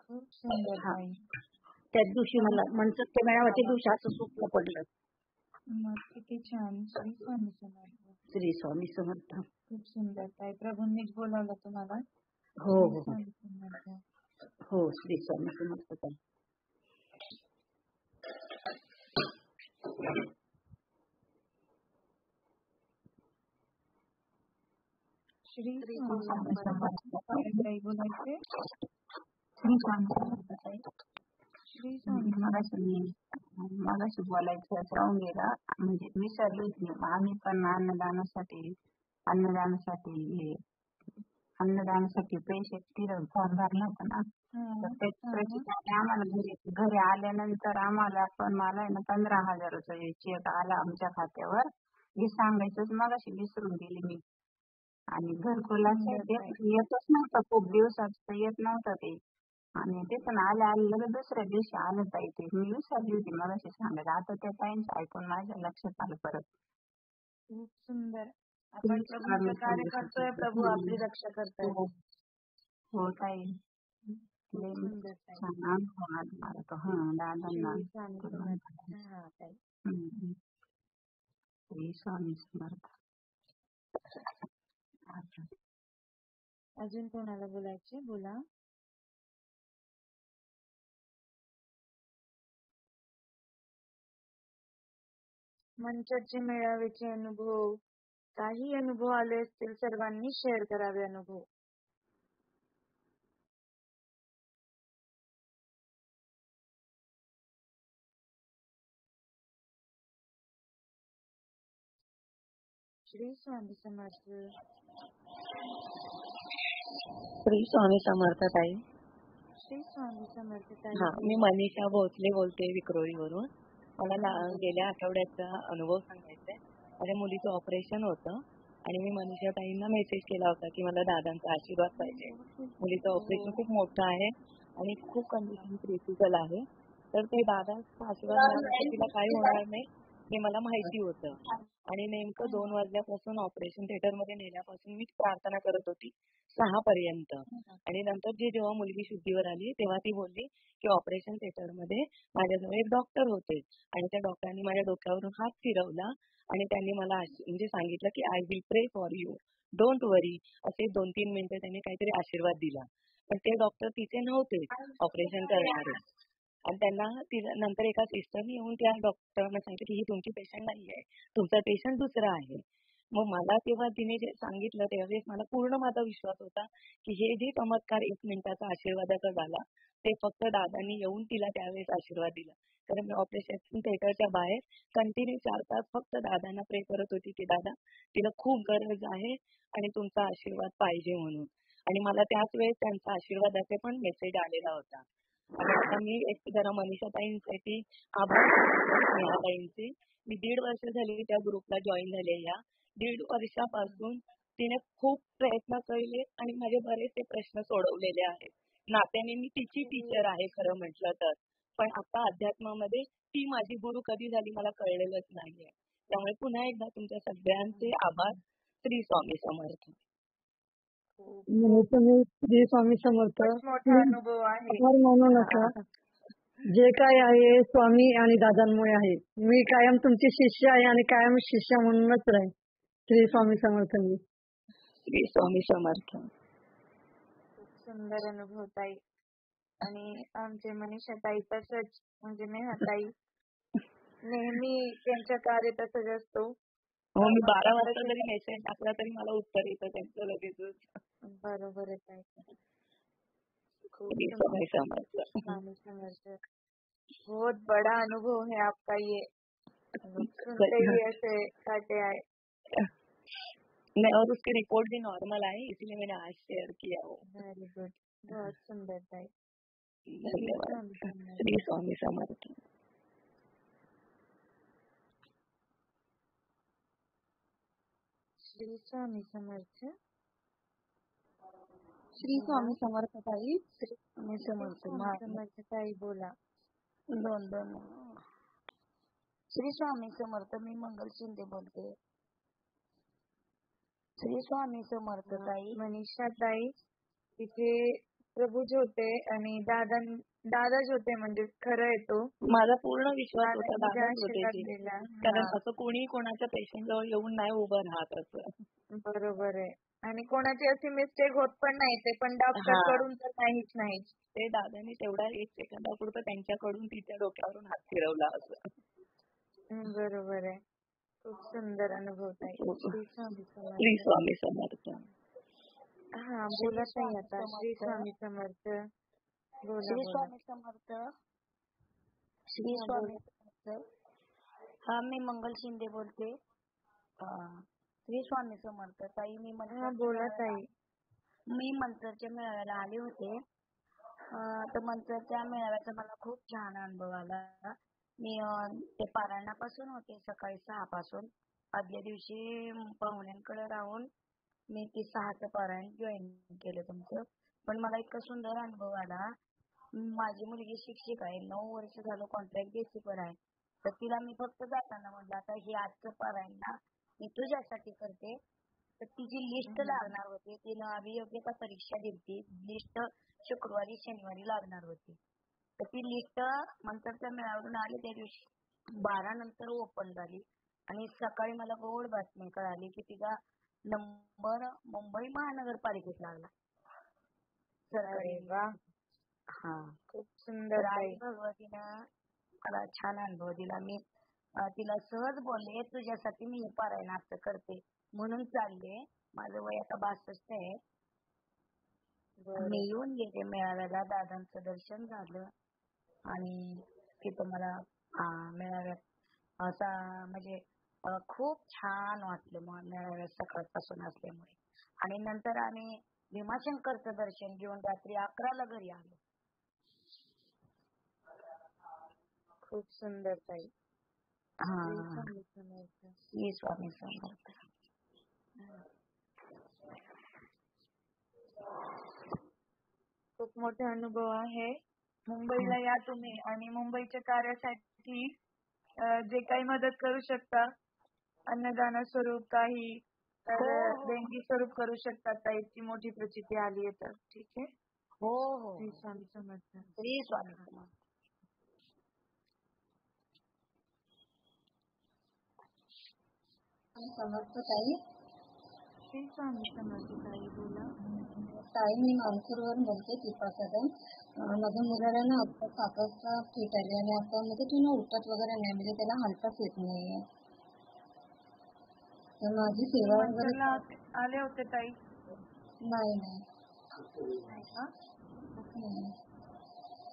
खूप सुंदर हा ताई. त्याच दिवशी मला मनसरच्या मेळाव्याच्या दिवशी असं स्वप्न पडलं मग किती छान. श्री स्वामी समर्थ. श्री स्वामी समर्थ खूप सुंदर ताई. प्रभूंनीच बोलावलं तुम्हाला. हो श्री हो स्वामी समर्थ. हो श्री स्वामी समर्थ ताई. श्री स्वामी समर्थ. काही बोलायचे? श्री स्वामी समर्थ ताई. श्री स्वामी मगाशी बोलायचं राहून गेलं म्हणजे विसरली होती आम्ही पण अन्नदानासाठी पैसे फॉर्म भरला होता ना तर त्याच्यासाठी आम्हाला घरी आल्यानंतर आम्हाला पण मला 15,000चा चेक आला आमच्या खात्यावर हे सांगायचंच मगाशी विसरून गेले मी आणि घरकुलाचं येतच नव्हतं खूप दिवसाचं येत नव्हतं ते आणि ते पण आलं लगेच दुसऱ्या दिवशी आलं ताई ते मी विसरली होती मगाशी सांगायचं आता त्या ताईंचं ऐकून माझ्या लक्षात आलं परत. खूप सुंदर. आपण प्रभूंचं कार्य करतोय प्रभू आपली रक्षा करतायत. हो ताई खूप सुंदर ताई. छान अनुभव आला मला तो दादांना श्री स्वामी समर्थ. हा ताई. श्री स्वामी समर्थ. अजून कोणाला बोलायचे? बोला. मंचरचे मेळाव्याचे अनुभव काही अनुभव आले असतील सर्वांनी शेअर करावे अनुभव. श्री स्वामी समर्थ. श्री स्वामी समर्थ ताई. श्री स्वामी समर्थ ताई. हा मी मनीषा भोसले बोलते विक्रोळीवरून. मला गेल्या आठवड्याचा अनुभव सांगायचा आहे. माझ्या मुलीचं ऑपरेशन होतं आणि मी मनीषा ताईंना मेसेज केला होता की मला दादांचा आशीर्वाद पाहिजे. मुलीचं ऑपरेशन खूप मोठं आहे आणि खूप कंडिशन क्रिटिकल आहे तर ते दादांचा आशीर्वाद मिळाल्यानंतर तिला काही होणार नाही हे मला माहिती होतं आणि नेमकं 2 वाजल्यापासून ऑपरेशन थिएटर मध्ये नेल्यापासून मी प्रार्थना करत होती 6 पर्यंत आणि नंतर जेव्हा मुलगी शुद्धीवर आली तेव्हा ती बोलली की ऑपरेशन थिएटर मध्ये माझ्याजवळ एक डॉक्टर होते आणि त्या डॉक्टरांनी माझ्या डोक्यावरून हात फिरवला आणि त्यांनी मला म्हणजे सांगितलं की आय विल प्रे फॉर यू डोंट वरी असे 2-3 मिनिटं त्यांनी काहीतरी आशीर्वाद दिला पण ते डॉक्टर तिथे नव्हते ऑपरेशन करणारे आणि त्यांना नंतर एका सिस्टरनी येऊन त्या डॉक्टरांना सांगितलं की ही तुमची पेशंट नाही आहे तुमचा पेशंट दुसरा आहे. मग मला तेव्हा तिने जे सांगितलं त्यावेळेस मला पूर्ण माझा विश्वास होता की हे जे चमत्कार 1 मिनिटाचा आशीर्वादाचा झाला ते फक्त दादांनी येऊन तिला त्यावेळेस आशीर्वाद दिला. कारण मी ऑपरेशन थिएटरच्या बाहेर कंटिन्यू 4 तास फक्त दादांना प्रे करत होती की दादा तिला खूप गरज आहे आणि तुमचा आशीर्वाद पाहिजे म्हणून आणि मला त्याच वेळेस त्यांचा आशीर्वादाचे पण मेसेज आलेला होता. आणि आता मी एक जरा मनीषा ताईंसाठी आभार स्नेहा ताईंचे. मी 1.5 वर्ष झाली त्या ग्रुपला जॉईन झाले. या 1.5 वर्षापासून तिने खूप प्रयत्न केले आणि माझे बरेचसे प्रश्न सोडवलेले आहेत. नात्याने मी तिची टीचर आहे खरं म्हटलं तर पण आता अध्यात्मामध्ये ती माझी गुरु कधी झाली मला कळलेलंच नाहीये. त्यामुळे पुन्हा एकदा तुमच्या सगळ्यांचे आभार. श्री स्वामी समर्थ. श्री स्वामी समर्थ. मोठा अनुभव आहे. म्हणू नका जे काय आहे स्वामी आणि दादांमुळे आहे. मी कायम तुमची शिष्य आहे आणि कायम शिष्य म्हणूनच राहील. श्री स्वामी समर्थ. मी श्री स्वामी समर्थ. खूप सुंदर अनुभव ताई. आणि आमचे मनीषा ताई तसंच, म्हणजे नेहा ताई नेहमी त्यांच्या कार्य तसंच असतो. हो, मी 12 वाजता जरी मेसेज टाकला तरी मला उत्तर येतं त्यांचं लगेचच. बरोबर आहे ताई. खूप श्री सुंदर. स्वामी समर्थ. स्वामी समर्थ. बहुत बड़ा अनुभव है आपका ये, सुनते ही ऐसे काटे आए. नहीं, और उसके रिपोर्ट भी नॉर्मल आए, इसलिए मैंने आज शेयर किया वो. Very good. बहुत सुंदर ताई. धन्यवाद. श्री स्वामी समर्थ. श्री स्वामी समर्थ. श्री स्वामी समर्थ ताई. श्री स्वामी समर्थ. समर्थ ताई बोला. दोन. श्री स्वामी समर्थ. मी मंगल शिंदे बोलते. श्री स्वामी समर्थ ताई. मनीषा ताई तिथे प्रभूज होते आणि दादाच होते, म्हणजे खरं आहे तो. माझा पूर्ण विश्वास होता दादांनी दादाच होते आशीर्वाद ते. दिला. कारण असं कोणी कोणाच्या पेशंट जवळ येऊन नाही उभं राहत असं. बरोबर आहे. आणि कोणाची अशी मिस्टेक होत पण नाही, ते पण डॉक्टर कडून तर नाहीच. ते दादांनी तेवढा 1 सेकंदापुरतं त्यांच्याकडून तिच्या डोक्यावरून हात फिरवला असं. बरोबर आहे. खूप सुंदर अनुभव ताई. श्री स्वामी समर्थ. श्री स्वामी समर्थ. हा बोला ताई आता. श्री स्वामी समर्थ. श्री स्वामी समर्थ. श्री स्वामी समर्थ. हा, मी मंगल शिंदे बोलते. श्री स्वामी समर्थ ताई. बोला ताई. मी मंत्रच्या मेळाव्याला आले होते. तर मंत्रच्या मेळाव्याचा मला खूप छान अनुभव आला. मी ते पारायणापासून होते सकाळी 6 पासून. आदल्या दिवशी पाहुण्यांकडे राहून मी ते 6चं पारायण जॉईन केलं तुमचं. पण मला इतका सुंदर अनुभव आला. माझी मुलगी शिक्षिका आहे, 9 वर्ष झालं कॉन्ट्रॅक्ट बेसिसवर आहे. तर तिला मी फक्त जाताना म्हटलं आता हे आजचं पारायण ना मी तुझ्यासाठी करते. तर तिची लिस्ट लागणार होती. तिनं अभियोग्यता परीक्षा दिली. लिस्ट शुक्रवारी शनिवारी लागणार होती. तर ती लिस्ट मंत्रच्या मेळावरून आली त्या दिवशी 12 नंतर ओपन झाली आणि सकाळी मला गोड बातमी कळाली की तिचा नंबर मुंबई महानगरपालिकेत लागला. अरे वा. हा, खूप सुंदर आई भगवतीनं मला छान अनुभव दिला. मी तिला सहज बोलले तुझ्यासाठी मी हे पारायण असं करते म्हणून चालले. माझं वय आता 62 आहे. मी येऊन गेले मेळाव्याला. दादांचं दर्शन झालं आणि तिथं मला मेळाव्यात असा म्हणजे खूप छान वाटलं मेळाव्यात सकाळपासून असल्यामुळे. आणि नंतर आम्ही भीमाशंकरचं दर्शन घेऊन रात्री 11ला घरी आलो. खूप सुंदर ताई. श्री स्वामी समर्थ. खूप मोठे अनुभव आहे. मुंबईला या तुम्ही आणि मुंबईच्या कार्यासाठी जे काही मदत करू शकता, अन्नदान स्वरूप काही तर देणगी स्वरूप करू शकता ताई. इतकी मोठी प्रचिती आली आहे तर ठीक आहे. हो. श्री स्वामी समर्थ. श्री स्वामी समर्थ. समर्थ ताई. श्री स्वामी समर्थ ताई बोला. ताई मी मानपूरवरून बोलते. दीपा कदम. माझ्या मुलाला ना आता 7 वाजता फिट आली आणि आता म्हणजे तो ना उठत वगैरे नाही, म्हणजे त्याला हालताच येत नाहीये. तर माझी सेवा वगैरे आले होते ताई? नाही का?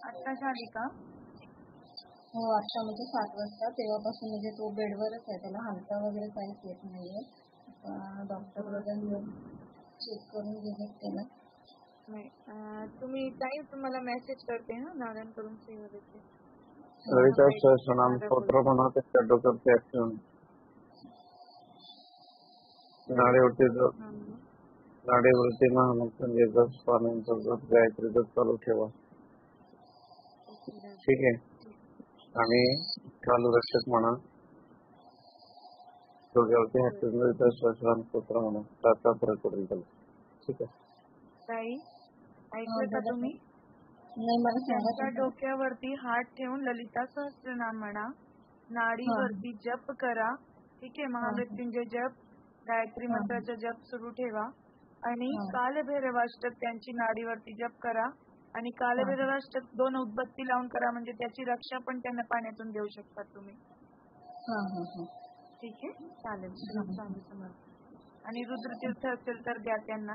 आता झाली का? हो, आता म्हणजे 7 वाजता. तेव्हापासून म्हणजे तो बेडवरच आहे. त्याला हालता वगैरे काहीच येत नाहीये. डॉक्टर वगैरे चेक करून विजिट केलं. तुम्ही ताई तुम्हाला मेसेज करते ना दादांकडून सेवा देते. ललिता सहस्रनाम स्तोत्र बनवते त्या डोक्यावरती ऍक्शन नाडीवरती महामंत्र जप स्वामींचा जप गायत्री जप चालू ठेवा. ठीक आहे. आणि चालू रक्षक म्हणा. डोक्यावरती हात ललिता सहस्रनाम स्तोत्र म्हणा. त्याचा फरक पडेल त्याला. ठीक आहे ताई. ऐकलं का तुम्ही? नाही मला सांगा त्यांच्या डोक्यावरती हात ठेवून ललिता सहस्त्रनाम म्हणा, नाडीवरती जप करा. ठीक आहे, महामृत्युंजय जप, गायत्री मंत्राचा जप सुरू ठेवा आणि कालभैरवाष्टक त्यांची नाडीवरती जप करा आणि कालभैरवाष्टक 2 उदबत्ती लावून करा, म्हणजे त्याची रक्षा पण त्यांना पाण्यातून देऊ शकता तुम्ही. ठीक आहे, चालेल. श्री स्वामी समर्थ. आणि रुद्रतीर्थ असेल तर द्या त्यांना.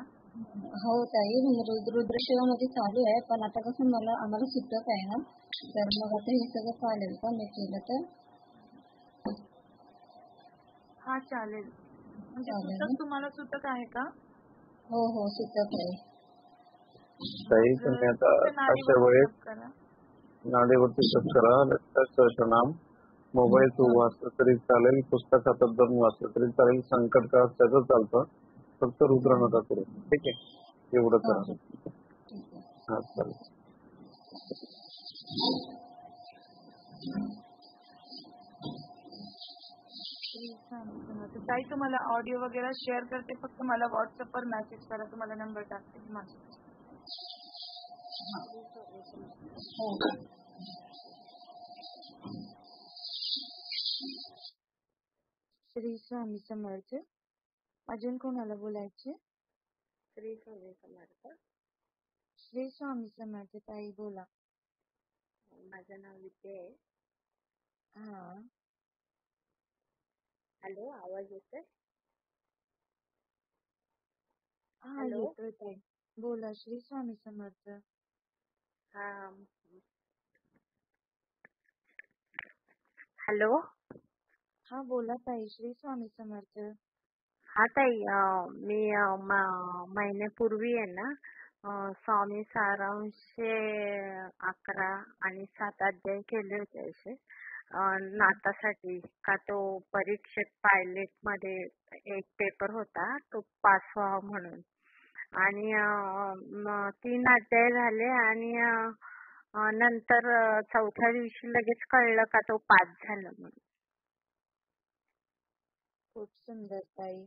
हो ताई, रुद्रशिवामध्ये चालू आहे, पण आता कसं आम्हाला सुतक आहे ना, तर मग आता हे सगळं चालेल का मी केलं तर? हा चालेल. म्हणजे सुतक तुम्हाला सुतक आहे का? हो सुतक आहे. ताई तुम्ही आता अशा वेळेस नाडीवरती जप करा, ललिता सहस्त्रनाम. मोबाईल वाचलं तरी चालेल, पुस्तक हातात धरून वाचलं तरी चालेल, संकट काळ सगळं चालतं, फक्त रुद्र नका करू. ठीक आहे, एवढं करा. हा चालेल. ताई तुम्हाला ऑडिओ वगैरे शेअर करते, फक्त मला व्हॉट्सअपवर मेसेज करा, तुम्हाला नंबर टाकते माझा. श्री स्वामी समर्थ. अजून कोणाला बोलायचे? श्री स्वामी समर्थ. श्री स्वामी समर्थ. ताई बोला. माझं नाव विद्या आहे. हा, हॅलो, आवाज येतोय? हा येतोय ताई, बोला. श्री स्वामी समर्थ. हा, हॅलो. हा बोला ताई. श्री स्वामी समर्थ. हा ताई, मी महिन्यापूर्वी आहे ना स्वामी सारांश 11 आणि 7 अध्याय केले होते असे नातासाठी. का तो परीक्षेत पायलट मध्ये एक पेपर होता, तो पास व्हावा म्हणून. आणि 3 अध्याय झाले आणि नंतर 4थ्या दिवशी लगेच कळलं का तो पास झाला म्हणून. खूप सुंदर ताई.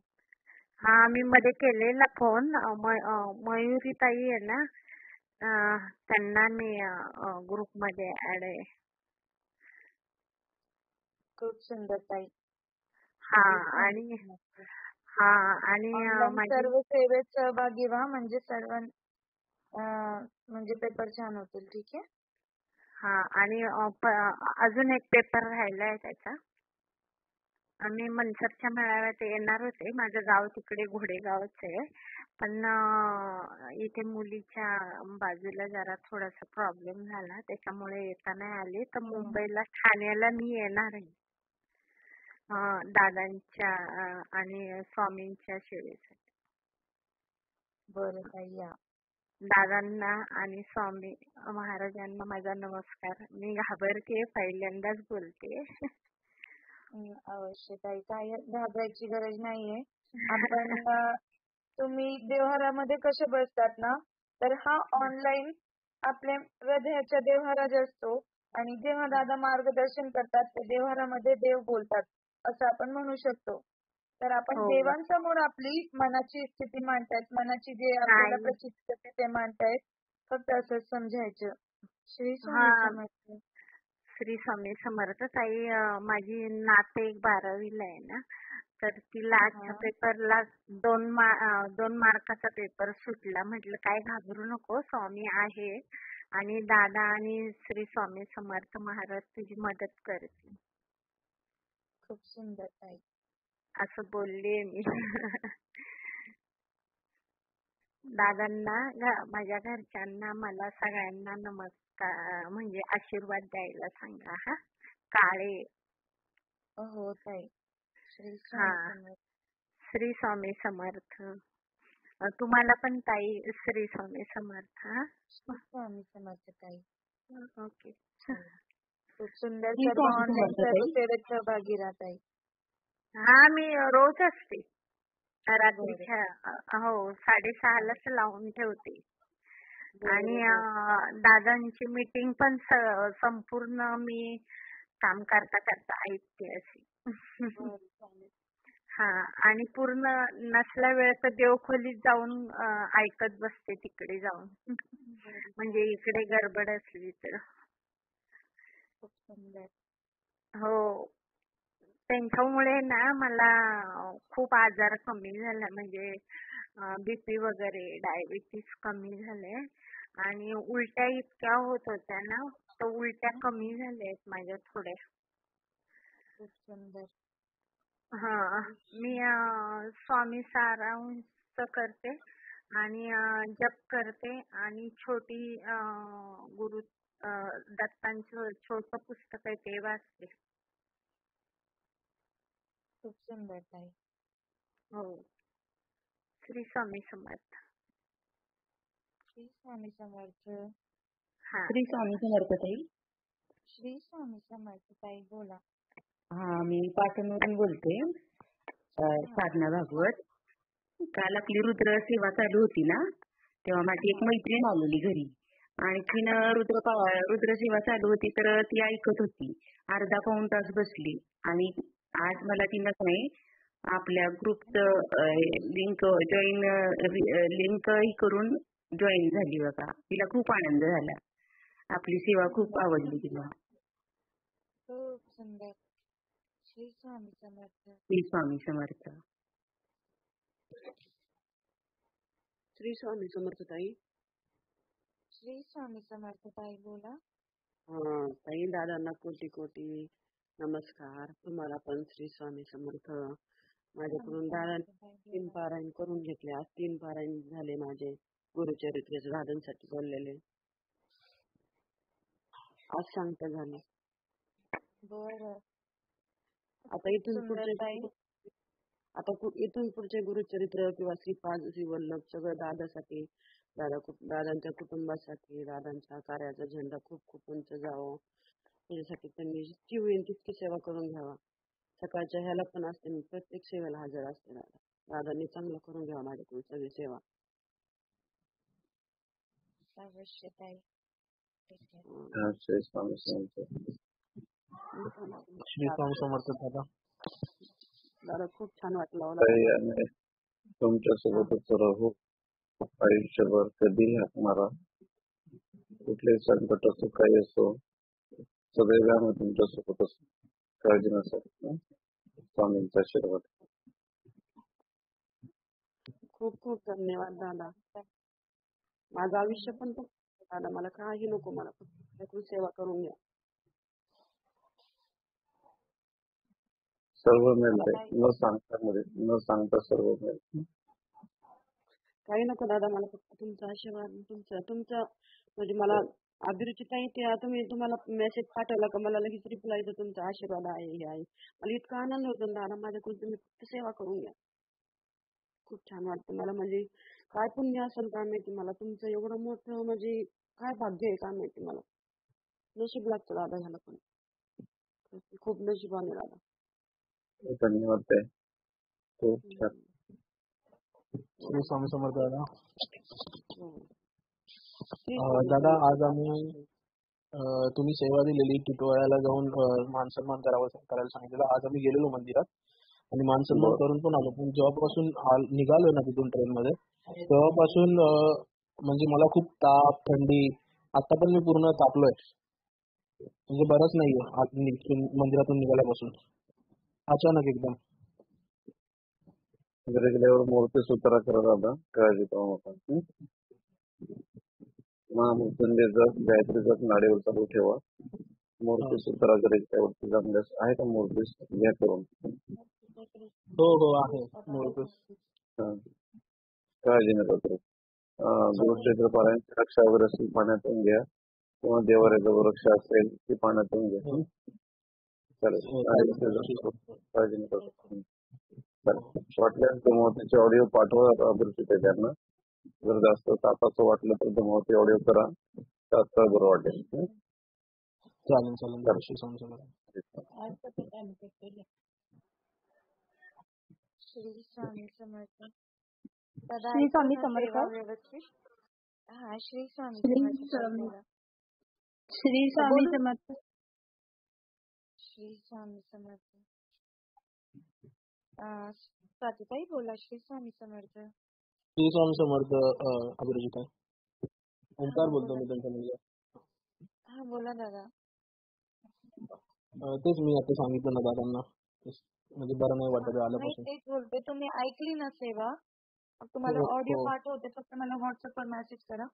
हा, मी मध्ये केलेला फोन. मयुरी ताई आहे ना, त्यांना मी ग्रुप मध्ये ऍड आहे. खूप सुंदर ताई. हा, आणि सर्व सेवेत सहभागी व्हा, म्हणजे सर्व म्हणजे पेपर छान होतील. ठीक आहे. हा, आणि अजून एक पेपर राहिलाय त्याचा. मी मनसरच्या मेळाव्यात येणार होते. माझं गाव तिकडे घोडेगावच आहे, पण इथे मुलीच्या बाजूला जरा थोडासा प्रॉब्लेम झाला, त्याच्यामुळे येता नाही आले. तर मुंबईला ठाण्याला मी येणार आहे दादांच्या आणि स्वामींच्या सेवेसाठी. बरं ताई, या. दादांना आणि स्वामी महाराजांना माझा नमस्कार. मी घाबरते, पहिल्यांदाच बोलते. अवश्य ताई, काय घाबरायची गरज नाहीये. आपण तुम्ही देवहारामध्ये कसे बसतात ना, तर हा ऑनलाईन आपल्या हृदयाच्या देवहारा जो असतो, आणि जेव्हा दादा मार्गदर्शन करतात ते देवहारामध्ये देव बोलतात असं आपण म्हणू शकतो. तर आपण देवांसमोर आपली मनाची स्थिती मांडतायत, मनाची जे आपल्याला प्रचिती ते मांडतायत, फक्त असंच समजायचं. श्री स्वामी समर्थ. श्री स्वामी समर्थ. ताई, माझी नात 12वीला आहे ना, तर तिला आजच्या पेपरला 2 मार्काचा पेपर सुटला. म्हटलं काय घाबरू नको, स्वामी आहे आणि दादा आणि श्री स्वामी समर्थ महाराज तुझी मदत करतील. खूप सुंदर ताई, असं बोलले मी. दादांना, माझ्या घरच्यांना, मला सगळ्यांना नमस्कार, म्हणजे आशीर्वाद द्यायला सांगा. हा, काळे. हो ताई. श्री स्वामी समर्थ. तुम्हाला पण ताई श्री स्वामी समर्थ. स्वामी समर्थ ताई. ओके. खूप सुंदर. सर्व ऑनलाईन सेवेत सहभागी राहा ताई. हा, मी रोज असते रात्रीच्या 6:30लाच लावून ठेवते. आणि दादांची मीटिंग पण संपूर्ण मी काम करता करता ऐकते अशी. हा आणि पूर्ण नसल्या वेळ तर देवखोलीत जाऊन ऐकत बसते तिकडे जाऊन. म्हणजे इकडे गडबड असली तर. खूप सुंदर. हो. त्यांच्यामुळे ना मला खूप आजार कमी झाला म्हणजे बीपी वगैरे डायबिटीस कमी झाले आणि उलट्या इतक्या होत होत्या ना तर उलट्या कमी झाल्या आहेत माझ्या थोड्या. खूप सुंदर. हा मी स्वामी सारांश करते आणि जप करते आणि छोटी गुरु दत्तांचं छोटं पुस्तक आहे ते वाचते. खूप सुंदर ताई. हो. श्री स्वामी समर्थ. श्री स्वामी समर्थ. हा. श्री स्वामी समर्थ ताई. श्री स्वामी समर्थ ताई बोला. हा मी पाटणवरून बोलते. साधना भागवत. काल आपली रुद्र सेवा चालू होती ना तेव्हा माझी एक मैत्रीण आलेली घरी आणि तिनं रुद्र सेवा चालू होती तर ती ऐकत होती. अर्धा पाऊण तास बसली आणि आज मला तिनं नाही आपल्या ग्रुपचं लिंक ही करून जॉईन झाली बघा. तिला खूप आनंद झाला. आपली सेवा खूप आवडली तिला. खूप सुंदर. श्री स्वामी समर्थ. श्री स्वामी समर्थ. श्री स्वामी समर्थ ताई. श्री स्वामी समर्थ ताई बोला. ताई दादांना कोटी कोटी नमस्कार. तुम्हाला पण श्री स्वामी समर्थ. माझ्याकडून दादांनी 3 पारायण करून घेतले. आज 3 पारायण झाले माझे गुरुचरित्राचे दादांसाठी बोललेले. आज सांगता झाले. बरं. आता इथून पुढचे गुरुचरित्र किंवा श्रीपाद श्री वल्लभ सगळं दादासाठी दादांच्या कुटुंबासाठी दादांच्या कार्याचा झेंडा खूप खूप उंच जावं त्याच्यासाठी त्यांनी जितकी होईल तितकी सेवा करून घ्यावा. सकाळच्या ह्याला पण असते मी प्रत्येक सेवेला हजर असते. दादांनी चांगलं करून घ्यावा माझ्याकडून सगळी सेवा. अवश्य ताई. श्री स्वामी समर्थ. श्री स्वामी समर्थ दादा. दादा खूप छान वाटलं ताई तुमच्या सोबतच राहू आयुष्यभर. कधीही हाक मारा. कुठलेही संकट असो काही असो सदैव आम्ही तुमच्या सोबत असो. काळजी नसेल. स्वामींचा आशीर्वाद. खूप खूप धन्यवाद दादा. माझं आयुष्य पण दादा मला काही नको. मला फक्त सेवा करून घ्या. सर्व मिळते न सांगता सर्व मिळते. काही नको दादा मला फक्त तुमचा आशीर्वाद. तुमचा म्हणजे मला अभिरुचिताई तुम्हाला मेसेज पाठवला का मला लगेच रिप्लाय येतो तुमचा आशीर्वाद आहे हे आहे. मला इतका आनंद होतो दादा. माझ्याकडून तुम्ही फक्त सेवा करून घ्या. खूप छान वाटतं मला. म्हणजे काय पुण्य असेल काय माहिती मला. तुमचं एवढं मोठं म्हणजे काय भाग्य आहे काय माहिती मला. नशीब लागतं दादा ह्याला पण. खूप नशिबाने दादा. धन्यवाद ताई. खूप छान. श्री स्वामी समर्थ दादा. दादा आज आम्ही तुम्ही सेवा दिलेली टिटवाळ्याला जाऊन मान सन्मान करायला सांगितलेलं. आज आम्ही गेलेलो मंदिरात आणि मान सन्मान करून पण आलो. पण जेव्हापासून निघालो ना तिथून ट्रेन मध्ये तेव्हापासून म्हणजे मला खूप ताप थंडी. आता पण मी पूर्ण तापलोय. म्हणजे बरंच नाहीये मंदिरातून निघाल्यापासून. अचानक एकदम. घरी गेल्यावर मूर्ती सुतारा करा दादा. काळजी करू नका. महामृत्युंजय जप गायत्री जप नाडीवर चालू ठेवा. मूर्ती सुतारा घरी त्यावरती जमल्यास आहे का मूर्ती घ्या करून. हो आहे मूर्ती. काळजी नका करू. गुरुक्षेत्र पारायणची रक्षा वगैरे असेल पाण्यातून घ्या किंवा देवाऱ्याजवळ रक्षा असेल ती पाण्यातून घ्या. चालेल. काळजी नका करू. वाटल्यास दमवतीचे ऑडिओ पाठवा अभिरुचित त्यांना. जर जास्त तापाचं वाटलं तर दमवती ऑडिओ करा. तात्काळ बरं वाटेल. चालेल. श्री स्वामी समर्थ. श्री स्वामी समर्थ. व्यवस्थित. हा श्री स्वामी श्री समर्थ. स्वामी समर्थ. श्री स्वामी समर्थ. स्वातीताई बोला. श्री स्वामी समर्थ. श्री स्वामी समर्थ. अभिरुचिता ओंकार हा बोलतो बोला. मी त्यांचा मुलगा. हा बोला दादा. तेच मी आता सांगितलं ना दादांना, म्हणजे बरं नाही वाटत नाही आल्यापासून. तेच बोलते, तुम्ही ऐकली ना सेवा, मग तुम्हाला हो ऑडिओ हो पाठवते, फक्त मला व्हॉट्सअपवर मेसेज करा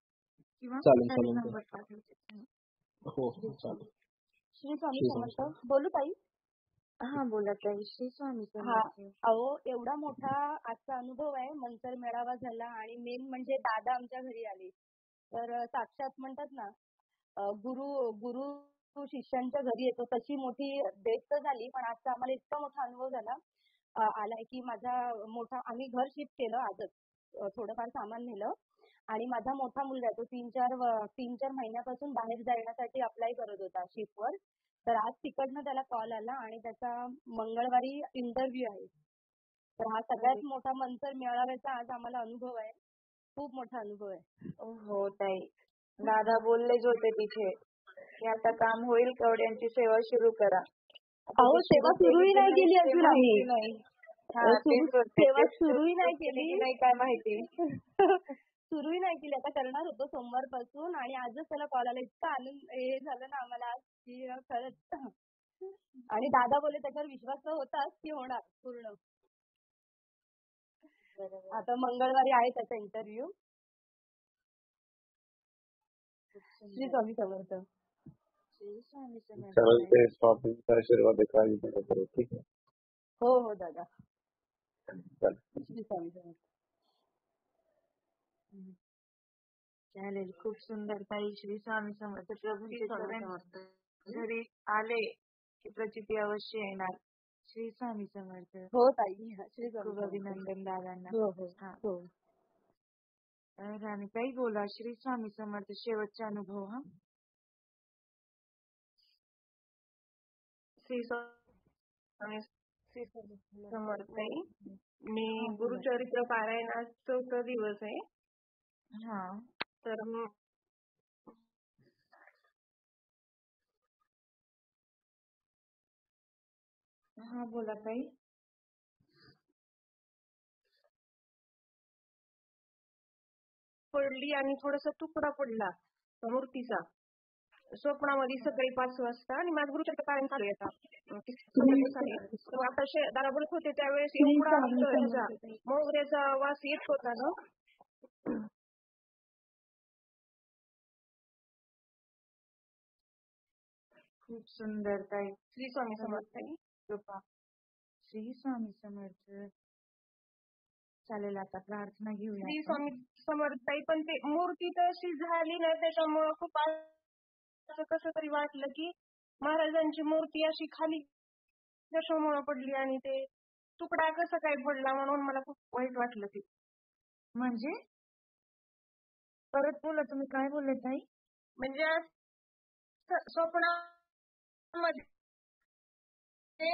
किंवा चालेल लाईव्ह चालेल नंबर पाठवते. हो हो चालेल. श्री स्वामी श्री स्वामी समर्थ. समर्थ. बोलू ताई? हा बोला ताई. श्री स्वामी हा समर्थ. अहो एवढा मोठा आजचा अनुभव आहे. मंतर मेळावा झाला आणि मेन म्हणजे दादा आमच्या घरी आले. तर साक्षात म्हणतात ना गुरु गुरु शिष्यांच्या घरी येतो तशी मोठी भेट तर झाली, पण आजचा आम्हाला इतका मोठा अनुभव झाला आलाय की माझा मोठा आम्ही घर शिफ्ट केलं आजच थोडंफार सामान नेलं आणि माझा मोठा मुलगा आहे तो 3-4 महिन्यापासून बाहेर जाण्यासाठी अप्लाय करत होता शिफ्टवर. तर आज तिकडनं त्याला कॉल आला आणि त्याचा मंगळवारी इंटरव्ह्यू आहे. तर हा सगळ्यात मोठा मंतर मेळाव्याचा आज आम्हाला अनुभव आहे. खूप मोठा अनुभव आहे. हो ताई. दादा बोललेच होते तिथे की आता काम होईल, कवड्यांची सेवा सुरू करा. आता अहो ती सेवा सुरू सुरूही केली की नाही नाही केली ते अजून आम्ही. माहिती नाही. हा तेच बोलते, सेवा तेच सुरूही नाही केली केली. की नाही काय माहिती. सुरूही नाही केली. आता करणार होतो सोमवारपासून आणि आजच त्याला कॉल आला. इतका आनंद हे झालं ना आम्हाला आज की खरंच. आणि दादा बोलले त्याच्यावर विश्वास तर होताच की होणार पूर्ण. आता मंगळवारी आहे त्याचा इंटरव्ह्यू. श्री स्वामी समर्थ. श्री स्वामी समर्थ चालेल, ताई. ते स्वामींचा आशीर्वाद आहे, काळजी नका करू. ठीक आहे, हो हो दादा. चालेल. श्री स्वामी समर्थ. चालेल. खूप सुंदर ताई. श्री स्वामी समर्थ. प्रभूंचे चरण घरी आले की प्रचिती अवश्य येणार. श्री स्वामी समर्थ. हो ताई. श्री स्वामी खूप समर्थ. अभिनंदन दादांना. हो हो हा हो. राणी ताई बोला. श्री स्वामी समर्थ. शेवटचा अनुभव. हा श्री स्वामी श्री स्वामी समर्थ ताई. मी हा बोला. गुरुचरित्र पारायण आज 4था दिवस आहे. हा तर हा बोला ताई. पडली आणि थोडासा तुकडा पडला मूर्तीचा स्वप्नामध्ये सकाळी 5 वाजता आणि माझं गुरुचरित्र पारायण चालू आहे आता. तर आता दादा बोलत होते त्यावेळेस एवढा ह्याचा मोगऱ्याचा वास येत होता ना. खूप सुंदर ताई. श्री स्वामी समर्थ ताई. कृपा. श्री स्वामी समर्थ. चालेल, आता प्रार्थना घेऊया श्री आपण. स्वामी समर्थ ताई. पण ते मूर्ती तशी झाली ना त्याच्यामुळं खूप असं कसं तरी वाटलं की महाराजांची मूर्ती अशी खाली कशामुळं पडली आणि ते तुकडा कसा काय पडला म्हणून मला खूप वाईट वाटलं ते. म्हणजे परत बोला, तुम्ही काय बोलले ताई? म्हणजे स्वप्नामध्ये ते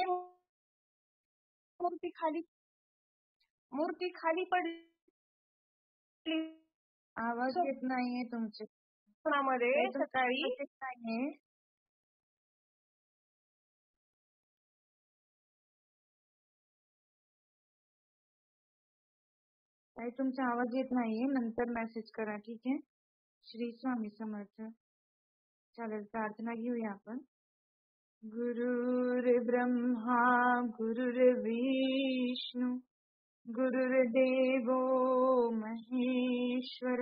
मूर्ती खाली पडली. आवाज येत नाहीये तुमचे. स्वप्नामध्ये सकाळी नाहीये. ताई तुमचा आवाज येत नाहीये, नंतर मेसेज करा. ठीक आहे. श्री स्वामी समर्थ. चालेल, प्रार्थना घेऊया आपण. गुरुर्ब्रह्मा गुरुर्विष्णू गुरुर्देवो महेश्वर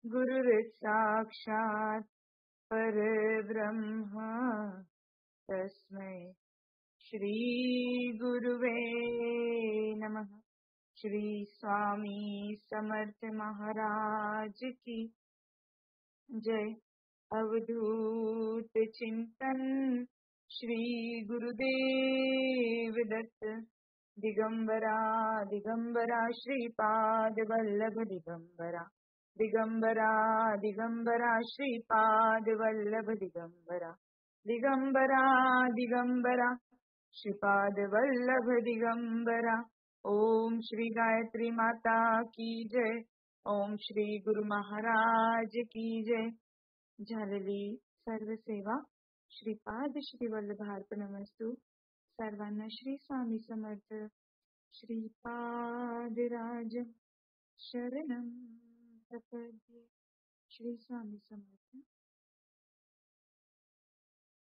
गुरुर्साक्षात् परब्रह्म तस्मै श्री गुरुवे नमः. श्री स्वामी समर्थ महाराज की जय. अवधूत चिंतन श्री गुरुदेव दत्त. दिगंबरा दिगंबरा श्रीपाद वल्लभ दिगंबरा. दिगंबरा दिगंबरा श्रीपाद वल्लभ दिगंबरा. दिगंबरा दिगंबरा श्रीपाद वल्लभ दिगंबरा. ओम श्री गायत्री माता की जय. ओम श्री गुरु महाराज की जय. झालेली सर्व सेवा श्रीपाद श्री वल्लभार्पणमस्तु. सर्वांना श्री स्वामी समर्थ. श्रीपादराजं शरणं प्रपद्ये. श्री स्वामी समर्थ.